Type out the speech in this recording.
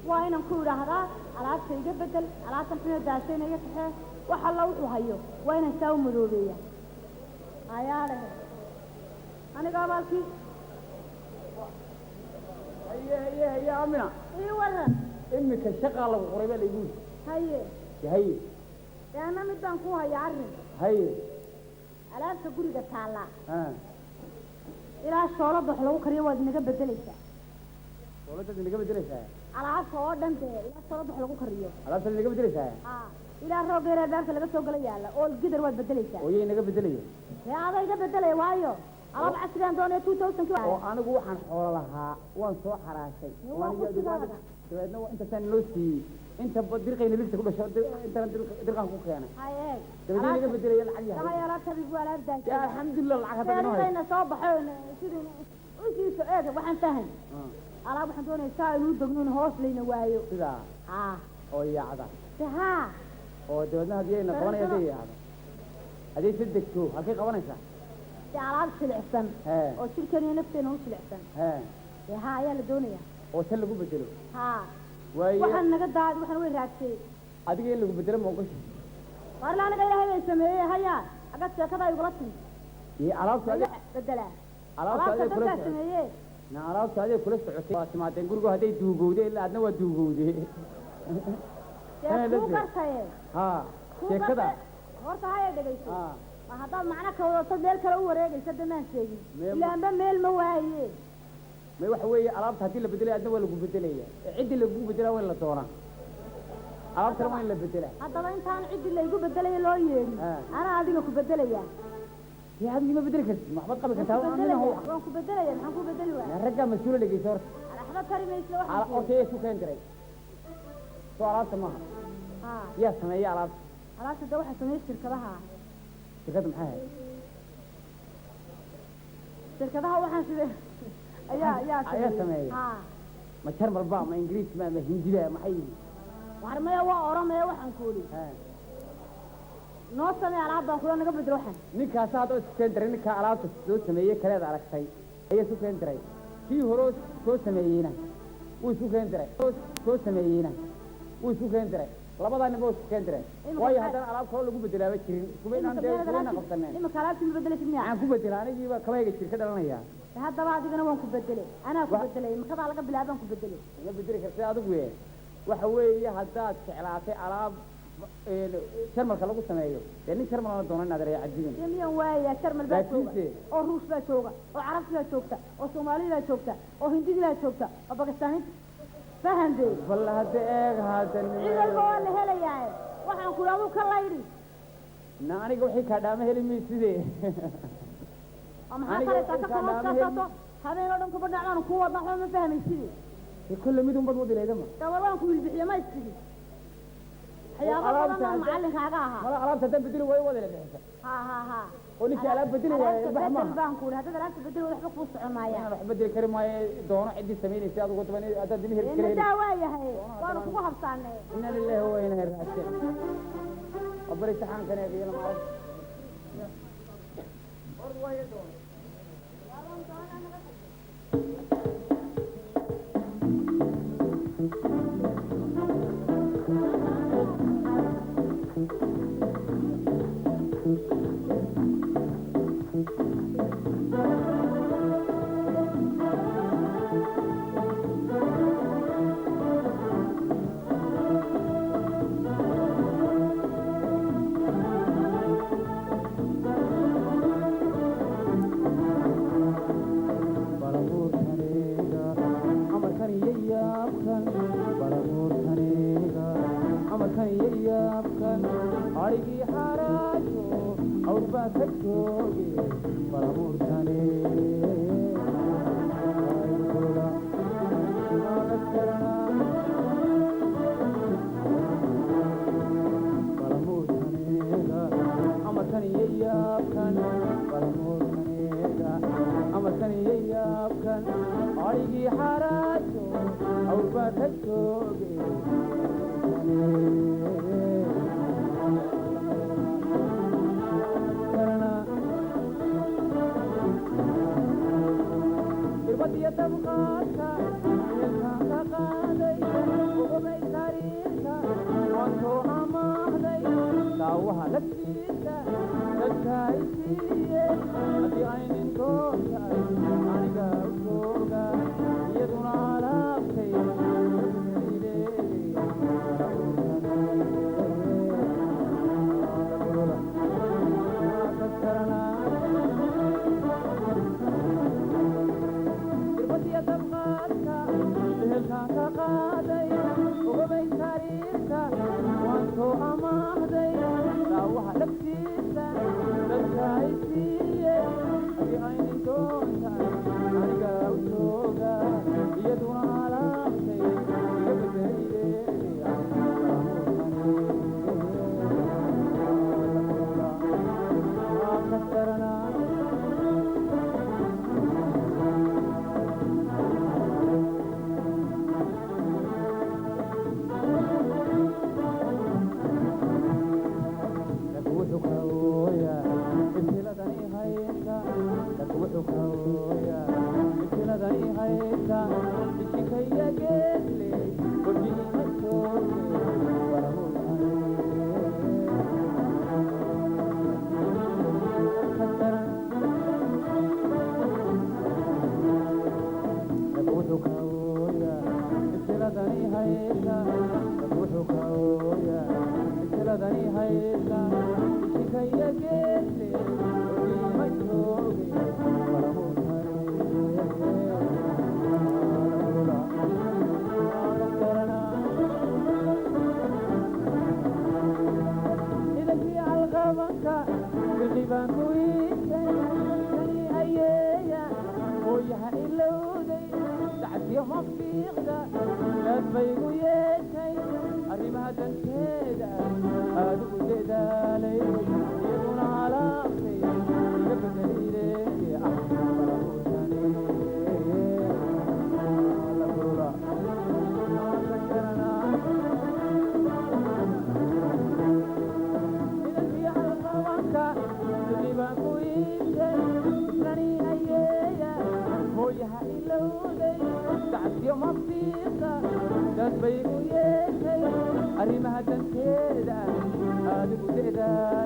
وأنا نقول هذا على شيء بدل على تنفيذ داشين يكفي وحلا وحيو وأنا ساو مدوبية عياله أنا قابلتي هي أمينة إيه ولا إمك الشقة قريبة اللي يقول هي يا أنا مدان كوها يعرف هي على تقولي ده تعالى إلى الشورى بحلو كريم ودنا بدليسة والله تدري اللي قبل دريسة على عصا دنت إلى الشورى بحلو كريم على أصل اللي قبل دريسة إلى الروج إلى الباب اللي بس وقلا يلا أول قدر ود بدليسة وهي اللي قبل دريسة يا هذا إذا بدلي وايو على بعشرين دوني 2000 كيلو وأنا جوا عن حولها وأنا صو حراسي وأنا جوا دبنا أنت سنلوسي أنت بدير قيل لبسك كل شيء أنت درقان كوك يعني هاي تبدي اللي قبل دريسة العجية هاي لا تبي ولا بداية يا الحمد لله العجية تبغى أنا صباحين سيدنا وش سؤال وحن فهم على وحن دوني سائل ودقنون هوس لينا وايو كذا أو يا عدا ها أو دبنا هذه نقبنا يدي هذا هذه سدك شو هكذا قبنا إيش على الحسن أو شركة نفتين هو الحسن يا يا الدنيا وسلقوا بدلوا وحن نقد هذا وحن وين راكسي هذه اللي بدلوا موقش والله أنا قايلة هاي السمية هيا أقصد كذا يقولتني عرفت هذه بدلها عرفت هذه كلها عرفت هذه كلها سعودية سمعتين قولوا هذه دوجودي إلا عندنا ودوجودي يا كوكرتاي كذا horta hay dhageyso hada macna ka wada meel kale u wareegaysa damaan sheegin ilaa amba meel ma waaye ma wax weeye alaabta hadii la bedelay adna waa lagu bedelaya cidi lagu bedelaa waa la doonaa alaabta waa in la bedelaa hadaba intaan cidi lagu bedelay loo yeerin ana adiga ku bedelaya ya adiga ma bedeli kartid maxbad qabi kartaa waan ku bedelaya maxaan ku bedeli waa ragga mas'uul dhageyso horta waxba karimayso waxa horta yeesu keen diray soo alaabta ma ya sameeya alaabta alaabta da waxa sameeyay shirkadaha maxaa waxaan sida ayaa sameeya ma jarmal ba ma ingiriis ma hindiba maxay warmaya waa oromaya waxaan ku wali noo sameey alaabta kula naga bedelo waxaan ninkaas aad isku keen diray ninka alaabta soo sameeyay kaleed aragtay ayaa isku keen diray kii hore soo sameeyayna uu isku keen diray soo sameeyayna uu isku keen diray labada nin boo keen diray way hadan alaab kale lagu bedelaaba jirin kuma inaan deeqna qabsaneen ima kalaabti ma bedelaysid miya aan ku bedelaanay ba kabayga jirka dhalanaya hadaba adigana waan ku bedelay ana ku bedelay ma kada laga bilaabaan ku bedelay ma bedeli kartay adigu waxa weeye hadaad jeclaatay alaab sharmalka lagu sameeyo nin sharmal la doonan inaad reeyo cadin miyan waaya sharmal baa jooga oo ruus baa jooga oo carab baa joogta oo soomaali baa joogta oo hindi baa joogta oo bakistaani فهمتي والله هذا إذا البوال هلا وحن كلامو كلايري ناني قوي كذا ما هلي ميسيدي أم حصلت كذا هذا يلون كبرنا على نقوة نحن ما فهم يسيدي كل ميدون بدو دي ليدما تمام كل بيحيى ما يسيدي حيا الله معلق هذاها ولا عرفت تبدل ولا ولا ها وليش على بدل ولا بانكول هذا لا تبدل ولا حق وسع معايا انا راح بدل كريم ما دون عندي سمين استاذ قلت بني هذا دمي هيك كريم داوايا هي وانا كو حبسانه ان لله هو هنا الراسل ابري سحان كان يبي ما اعرف والله دون siiye haddii aynin doontahay aniga u jooga iyaduna alaabtay irbadiya dabqaadka ehelkaan ka qaaday ogobay sariirka waan soo amaahday daawaha dhabtiisa dadka ay siiye haddii aynin doontahay aniga u jooga iyaduna alaabtay iga bedelide arrimaha danteeda adigu deedaa